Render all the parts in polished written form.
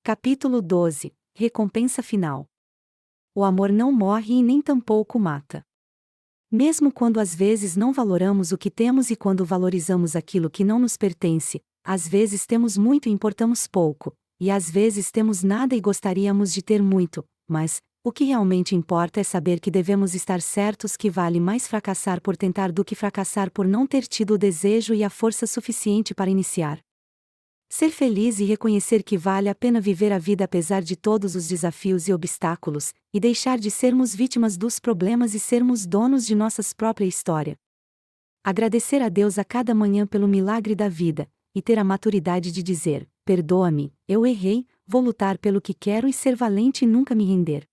Capítulo 12 – Recompensa final. O amor não morre e nem tampouco mata. Mesmo quando às vezes não valoramos o que temos e quando valorizamos aquilo que não nos pertence, às vezes temos muito e importamos pouco, e às vezes temos nada e gostaríamos de ter muito, mas o que realmente importa é saber que devemos estar certos que vale mais fracassar por tentar do que fracassar por não ter tido o desejo e a força suficiente para iniciar. Ser feliz e reconhecer que vale a pena viver a vida apesar de todos os desafios e obstáculos, e deixar de sermos vítimas dos problemas e sermos donos de nossa própria história. Agradecer a Deus a cada manhã pelo milagre da vida, e ter a maturidade de dizer: perdoa-me, eu errei, vou lutar pelo que quero e ser valente e nunca me render.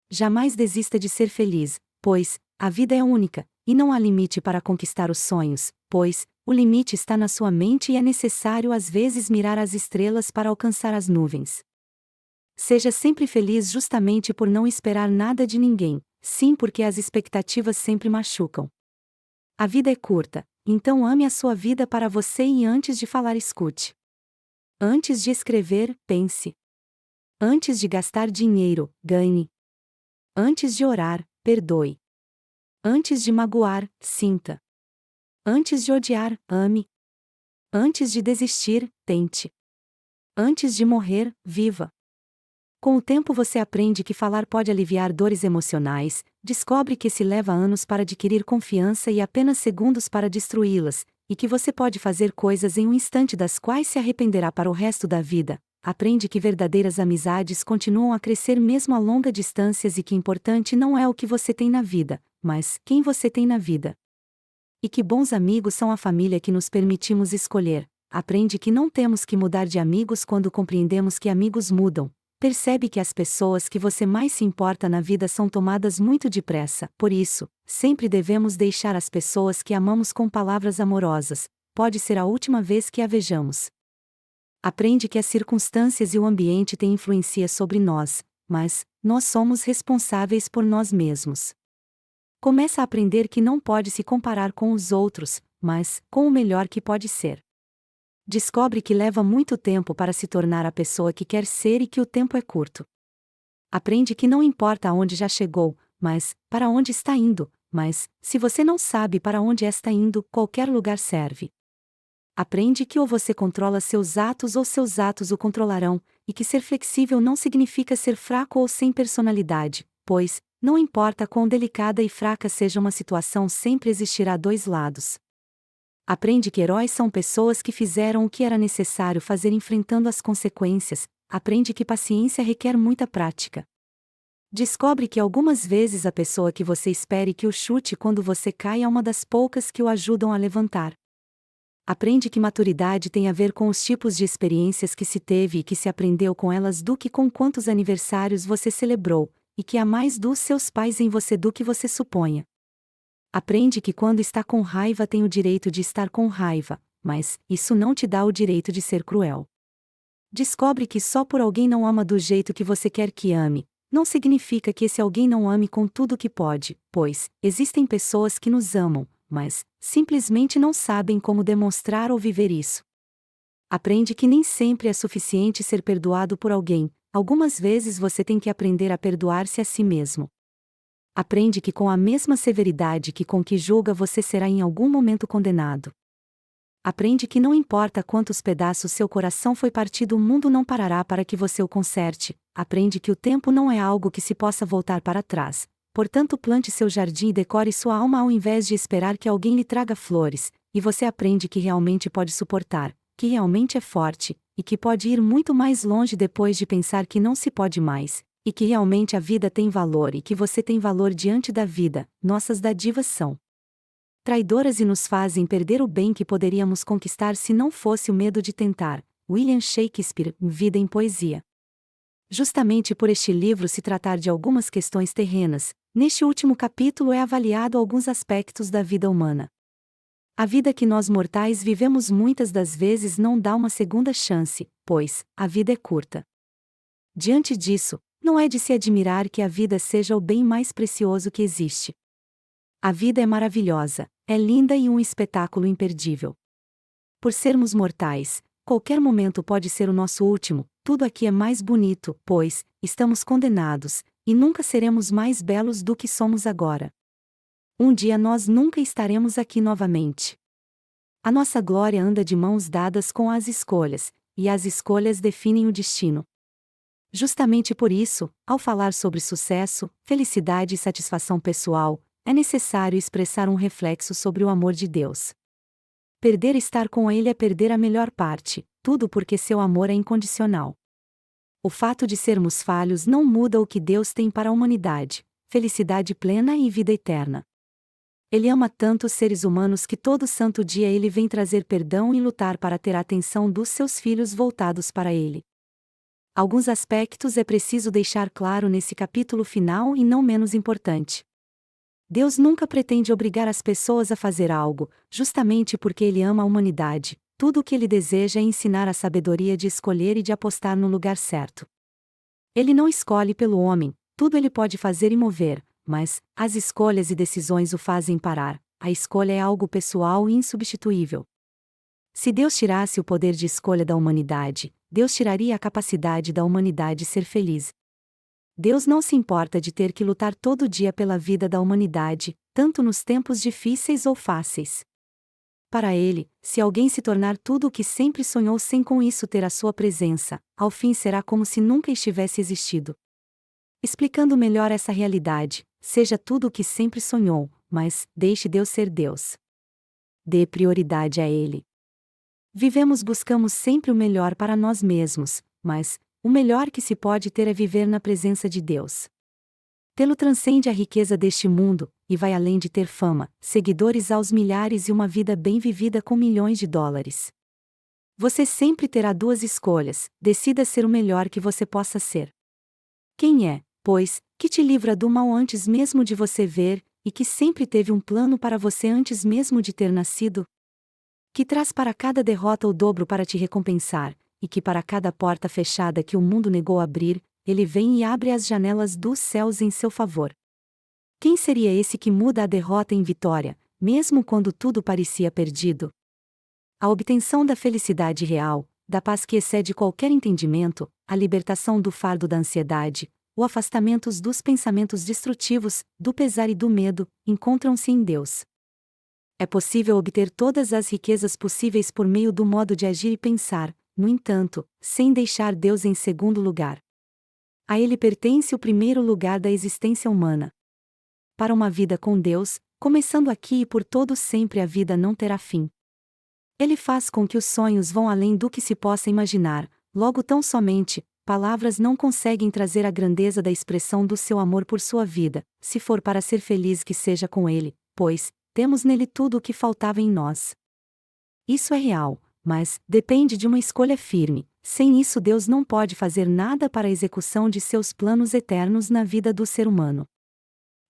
Jamais desista de ser feliz, pois a vida é única, e não há limite para conquistar os sonhos, pois o limite está na sua mente e é necessário às vezes mirar as estrelas para alcançar as nuvens. Seja sempre feliz justamente por não esperar nada de ninguém, sim, porque as expectativas sempre machucam. A vida é curta, então ame a sua vida para você e antes de falar escute. Antes de escrever, pense. Antes de gastar dinheiro, ganhe. Antes de orar, perdoe. Antes de magoar, sinta. Antes de odiar, ame. Antes de desistir, tente. Antes de morrer, viva. Com o tempo você aprende que falar pode aliviar dores emocionais, descobre que se leva anos para adquirir confiança e apenas segundos para destruí-las, e que você pode fazer coisas em um instante das quais se arrependerá para o resto da vida. Aprende que verdadeiras amizades continuam a crescer mesmo a longas distâncias e que importante não é o que você tem na vida, mas quem você tem na vida. E que bons amigos são a família que nos permitimos escolher. Aprende que não temos que mudar de amigos quando compreendemos que amigos mudam. Percebe que as pessoas que você mais se importa na vida são tomadas muito depressa. Por isso, sempre devemos deixar as pessoas que amamos com palavras amorosas. Pode ser a última vez que a vejamos. Aprende que as circunstâncias e o ambiente têm influência sobre nós, mas nós somos responsáveis por nós mesmos. Começa a aprender que não pode se comparar com os outros, mas com o melhor que pode ser. Descobre que leva muito tempo para se tornar a pessoa que quer ser e que o tempo é curto. Aprende que não importa aonde já chegou, mas para onde está indo, mas se você não sabe para onde está indo, qualquer lugar serve. Aprende que ou você controla seus atos ou seus atos o controlarão, e que ser flexível não significa ser fraco ou sem personalidade, pois não importa quão delicada e fraca seja uma situação, sempre existirá dois lados. Aprende que heróis são pessoas que fizeram o que era necessário fazer enfrentando as consequências. Aprende que paciência requer muita prática. Descobre que algumas vezes a pessoa que você espere que o chute quando você cai é uma das poucas que o ajudam a levantar. Aprende que maturidade tem a ver com os tipos de experiências que se teve e que se aprendeu com elas do que com quantos aniversários você celebrou, e que há mais dos seus pais em você do que você suponha. Aprende que quando está com raiva tem o direito de estar com raiva, mas isso não te dá o direito de ser cruel. Descobre que só por alguém não ama do jeito que você quer que ame, não significa que esse alguém não ame com tudo que pode, pois existem pessoas que nos amam, mas simplesmente não sabem como demonstrar ou viver isso. Aprende que nem sempre é suficiente ser perdoado por alguém. Algumas vezes você tem que aprender a perdoar-se a si mesmo. Aprende que com a mesma severidade que com que julga você será em algum momento condenado. Aprende que não importa quantos pedaços seu coração foi partido, o mundo não parará para que você o conserte. Aprende que o tempo não é algo que se possa voltar para trás. Portanto, plante seu jardim e decore sua alma ao invés de esperar que alguém lhe traga flores, e você aprende que realmente pode suportar, que realmente é forte, e que pode ir muito mais longe depois de pensar que não se pode mais, e que realmente a vida tem valor e que você tem valor diante da vida. Nossas dádivas são traidoras e nos fazem perder o bem que poderíamos conquistar se não fosse o medo de tentar. William Shakespeare, Vida em Poesia. Justamente por este livro se tratar de algumas questões terrenas, neste último capítulo é avaliado alguns aspectos da vida humana. A vida que nós mortais vivemos muitas das vezes não dá uma segunda chance, pois a vida é curta. Diante disso, não é de se admirar que a vida seja o bem mais precioso que existe. A vida é maravilhosa, é linda e um espetáculo imperdível. Por sermos mortais, qualquer momento pode ser o nosso último, tudo aqui é mais bonito, pois, estamos condenados, e nunca seremos mais belos do que somos agora. Um dia nós nunca estaremos aqui novamente. A nossa glória anda de mãos dadas com as escolhas, e as escolhas definem o destino. Justamente por isso, ao falar sobre sucesso, felicidade e satisfação pessoal, é necessário expressar um reflexo sobre o amor de Deus. Perder estar com Ele é perder a melhor parte, tudo porque seu amor é incondicional. O fato de sermos falhos não muda o que Deus tem para a humanidade: felicidade plena e vida eterna. Ele ama tanto os seres humanos que todo santo dia Ele vem trazer perdão e lutar para ter a atenção dos seus filhos voltados para Ele. Alguns aspectos é preciso deixar claro nesse capítulo final e não menos importante. Deus nunca pretende obrigar as pessoas a fazer algo, justamente porque Ele ama a humanidade. Tudo o que Ele deseja é ensinar a sabedoria de escolher e de apostar no lugar certo. Ele não escolhe pelo homem, tudo Ele pode fazer e mover, mas as escolhas e decisões o fazem parar. A escolha é algo pessoal e insubstituível. Se Deus tirasse o poder de escolha da humanidade, Deus tiraria a capacidade da humanidade ser feliz. Deus não se importa de ter que lutar todo dia pela vida da humanidade, tanto nos tempos difíceis ou fáceis. Para Ele, se alguém se tornar tudo o que sempre sonhou sem com isso ter a sua presença, ao fim será como se nunca estivesse existido. Explicando melhor essa realidade, seja tudo o que sempre sonhou, mas deixe Deus ser Deus. Dê prioridade a Ele. Buscamos sempre o melhor para nós mesmos, mas o melhor que se pode ter é viver na presença de Deus. Tê-lo transcende a riqueza deste mundo, e vai além de ter fama, seguidores aos milhares e uma vida bem vivida com milhões de dólares. Você sempre terá duas escolhas: decida ser o melhor que você possa ser. Quem é, pois, que te livra do mal antes mesmo de você ver, e que sempre teve um plano para você antes mesmo de ter nascido? Que traz para cada derrota o dobro para te recompensar, e que para cada porta fechada que o mundo negou abrir, Ele vem e abre as janelas dos céus em seu favor. Quem seria esse que muda a derrota em vitória, mesmo quando tudo parecia perdido? A obtenção da felicidade real, da paz que excede qualquer entendimento, a libertação do fardo da ansiedade, o afastamento dos pensamentos destrutivos, do pesar e do medo, encontram-se em Deus. É possível obter todas as riquezas possíveis por meio do modo de agir e pensar, no entanto, sem deixar Deus em segundo lugar. A Ele pertence o primeiro lugar da existência humana. Para uma vida com Deus, começando aqui e por todo sempre a vida não terá fim. Ele faz com que os sonhos vão além do que se possa imaginar, logo tão somente, palavras não conseguem trazer a grandeza da expressão do seu amor por sua vida, se for para ser feliz que seja com Ele, pois temos nele tudo o que faltava em nós. Isso é real, mas depende de uma escolha firme. Sem isso Deus não pode fazer nada para a execução de seus planos eternos na vida do ser humano.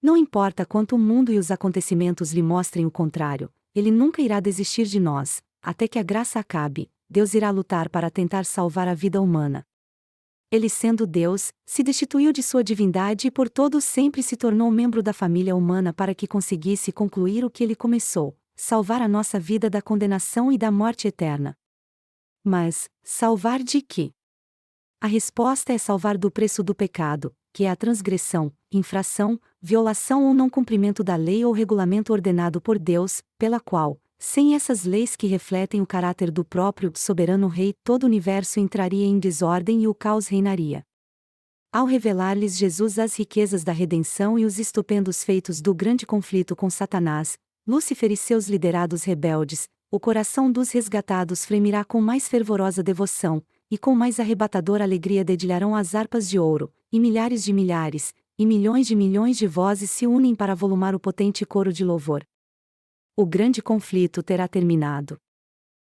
Não importa quanto o mundo e os acontecimentos lhe mostrem o contrário, Ele nunca irá desistir de nós, até que a graça acabe. Deus irá lutar para tentar salvar a vida humana. Ele, sendo Deus, se destituiu de sua divindade e por todo sempre se tornou membro da família humana para que conseguisse concluir o que Ele começou: salvar a nossa vida da condenação e da morte eterna. Mas, salvar de quê? A resposta é salvar do preço do pecado, que é a transgressão, infração, violação ou não cumprimento da lei ou regulamento ordenado por Deus, pela qual, sem essas leis que refletem o caráter do próprio soberano Rei, todo o universo entraria em desordem e o caos reinaria. Ao revelar-lhes Jesus as riquezas da redenção e os estupendos feitos do grande conflito com Satanás, Lúcifer e seus liderados rebeldes, o coração dos resgatados fremirá com mais fervorosa devoção, e com mais arrebatadora alegria dedilharão as harpas de ouro, e milhares, e milhões de vozes se unem para volumar o potente coro de louvor. O grande conflito terá terminado.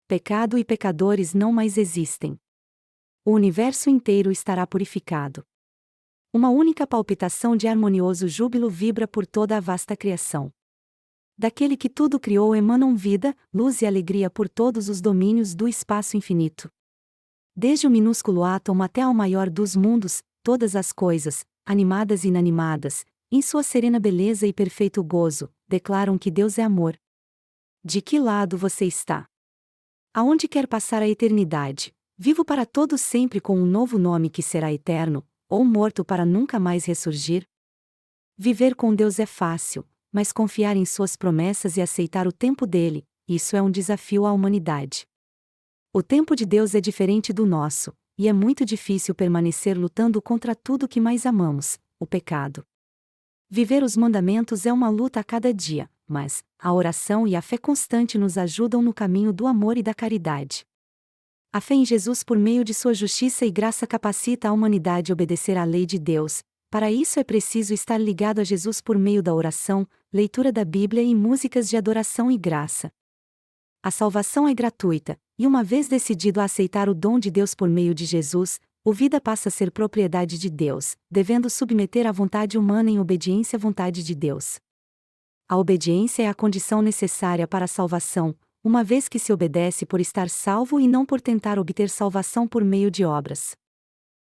Pecado e pecadores não mais existem. O universo inteiro estará purificado. Uma única palpitação de harmonioso júbilo vibra por toda a vasta criação. Daquele que tudo criou emanam vida, luz e alegria por todos os domínios do espaço infinito. Desde o minúsculo átomo até ao maior dos mundos, todas as coisas, animadas e inanimadas, em sua serena beleza e perfeito gozo, declaram que Deus é amor. De que lado você está? Aonde quer passar a eternidade? Vivo para todos sempre com um novo nome que será eterno, ou morto para nunca mais ressurgir? Viver com Deus é fácil, mas confiar em suas promessas e aceitar o tempo dele, isso é um desafio à humanidade. O tempo de Deus é diferente do nosso, e é muito difícil permanecer lutando contra tudo que mais amamos, o pecado. Viver os mandamentos é uma luta a cada dia, mas a oração e a fé constante nos ajudam no caminho do amor e da caridade. A fé em Jesus por meio de sua justiça e graça capacita a humanidade a obedecer à lei de Deus. Para isso é preciso estar ligado a Jesus por meio da oração, leitura da Bíblia e músicas de adoração e graça. A salvação é gratuita, e uma vez decidido a aceitar o dom de Deus por meio de Jesus, a vida passa a ser propriedade de Deus, devendo submeter a vontade humana em obediência à vontade de Deus. A obediência é a condição necessária para a salvação, uma vez que se obedece por estar salvo e não por tentar obter salvação por meio de obras.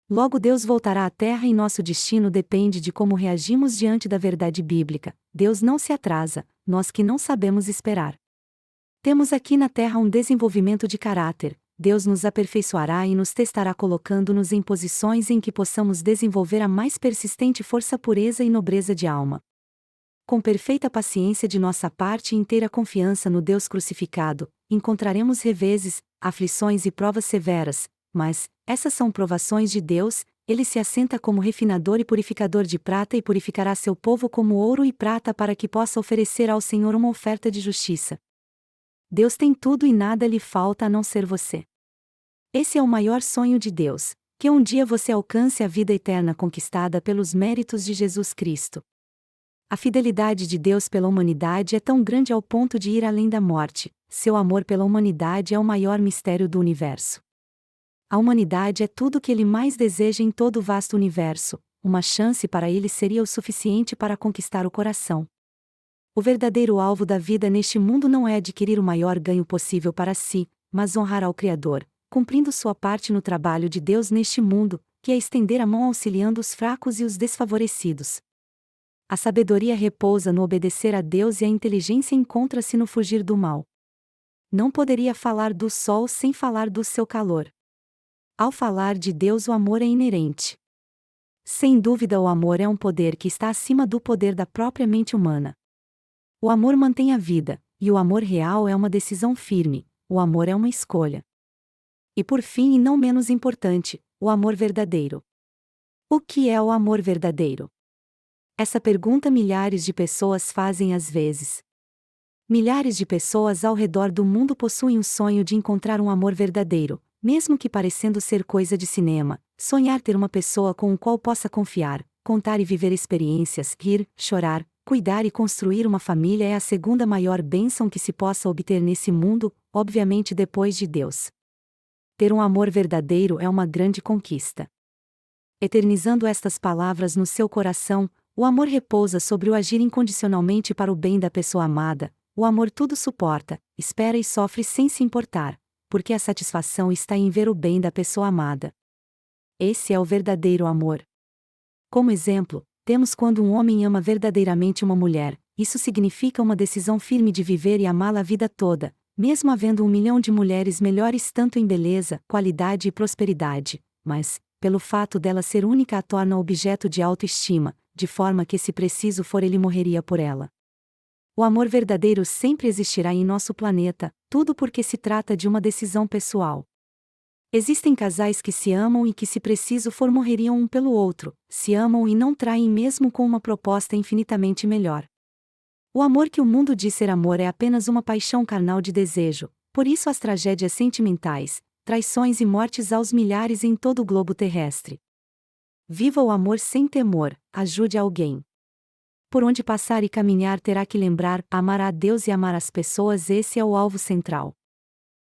Logo Deus voltará à terra e nosso destino depende de como reagimos diante da verdade bíblica. Deus não se atrasa, nós que não sabemos esperar. Temos aqui na terra um desenvolvimento de caráter, Deus nos aperfeiçoará e nos testará colocando-nos em posições em que possamos desenvolver a mais persistente força, pureza e nobreza de alma. Com perfeita paciência de nossa parte e inteira confiança no Deus crucificado, encontraremos reveses, aflições e provas severas, mas essas são provações de Deus. Ele se assenta como refinador e purificador de prata e purificará seu povo como ouro e prata para que possa oferecer ao Senhor uma oferta de justiça. Deus tem tudo e nada lhe falta a não ser você. Esse é o maior sonho de Deus, que um dia você alcance a vida eterna conquistada pelos méritos de Jesus Cristo. A fidelidade de Deus pela humanidade é tão grande ao ponto de ir além da morte. Seu amor pela humanidade é o maior mistério do universo. A humanidade é tudo o que ele mais deseja em todo o vasto universo. Uma chance para ele seria o suficiente para conquistar o coração. O verdadeiro alvo da vida neste mundo não é adquirir o maior ganho possível para si, mas honrar ao Criador, cumprindo sua parte no trabalho de Deus neste mundo, que é estender a mão auxiliando os fracos e os desfavorecidos. A sabedoria repousa no obedecer a Deus e a inteligência encontra-se no fugir do mal. Não poderia falar do sol sem falar do seu calor. Ao falar de Deus, o amor é inerente. Sem dúvida, o amor é um poder que está acima do poder da própria mente humana. O amor mantém a vida, e o amor real é uma decisão firme, o amor é uma escolha. E por fim, e não menos importante, o amor verdadeiro. O que é o amor verdadeiro? Essa pergunta milhares de pessoas fazem às vezes. Milhares de pessoas ao redor do mundo possuem o sonho de encontrar um amor verdadeiro, mesmo que parecendo ser coisa de cinema, sonhar ter uma pessoa com o qual possa confiar, contar e viver experiências, rir, chorar, cuidar e construir uma família é a segunda maior bênção que se possa obter nesse mundo, obviamente depois de Deus. Ter um amor verdadeiro é uma grande conquista. Eternizando estas palavras no seu coração, o amor repousa sobre o agir incondicionalmente para o bem da pessoa amada. O amor tudo suporta, espera e sofre sem se importar, porque a satisfação está em ver o bem da pessoa amada. Esse é o verdadeiro amor. Como exemplo, temos quando um homem ama verdadeiramente uma mulher. Isso significa uma decisão firme de viver e amá-la a vida toda, mesmo havendo 1 milhão de mulheres melhores tanto em beleza, qualidade e prosperidade, mas, pelo fato dela ser única, a torna objeto de autoestima, de forma que, se preciso for, ele morreria por ela. O amor verdadeiro sempre existirá em nosso planeta, tudo porque se trata de uma decisão pessoal. Existem casais que se amam e que, se preciso for, morreriam um pelo outro, se amam e não traem mesmo com uma proposta infinitamente melhor. O amor que o mundo diz ser amor é apenas uma paixão carnal de desejo, por isso as tragédias sentimentais, traições e mortes aos milhares em todo o globo terrestre. Viva o amor sem temor, ajude alguém. Por onde passar e caminhar terá que lembrar, amar a Deus e amar as pessoas, esse é o alvo central.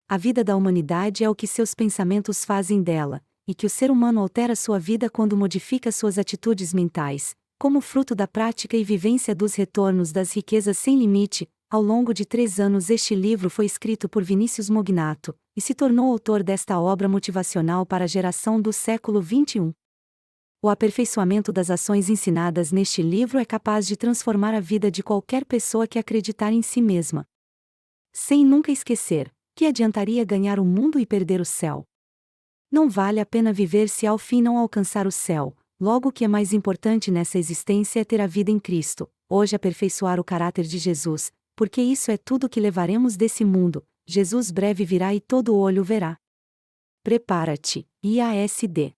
A vida da humanidade é o que seus pensamentos fazem dela, e que o ser humano altera sua vida quando modifica suas atitudes mentais, como fruto da prática e vivência dos retornos das riquezas sem limite. Ao longo de 3 anos este livro foi escrito por Vinícius Mognato, e se tornou autor desta obra motivacional para a geração do século XXI. O aperfeiçoamento das ações ensinadas neste livro é capaz de transformar a vida de qualquer pessoa que acreditar em si mesma. Sem nunca esquecer Que adiantaria ganhar o mundo e perder o céu? Não vale a pena viver se ao fim não alcançar o céu. Logo, o que é mais importante nessa existência é ter a vida em Cristo, hoje aperfeiçoar o caráter de Jesus, porque isso é tudo que levaremos desse mundo. Jesus breve virá e todo olho o verá. Prepara-te, IASD.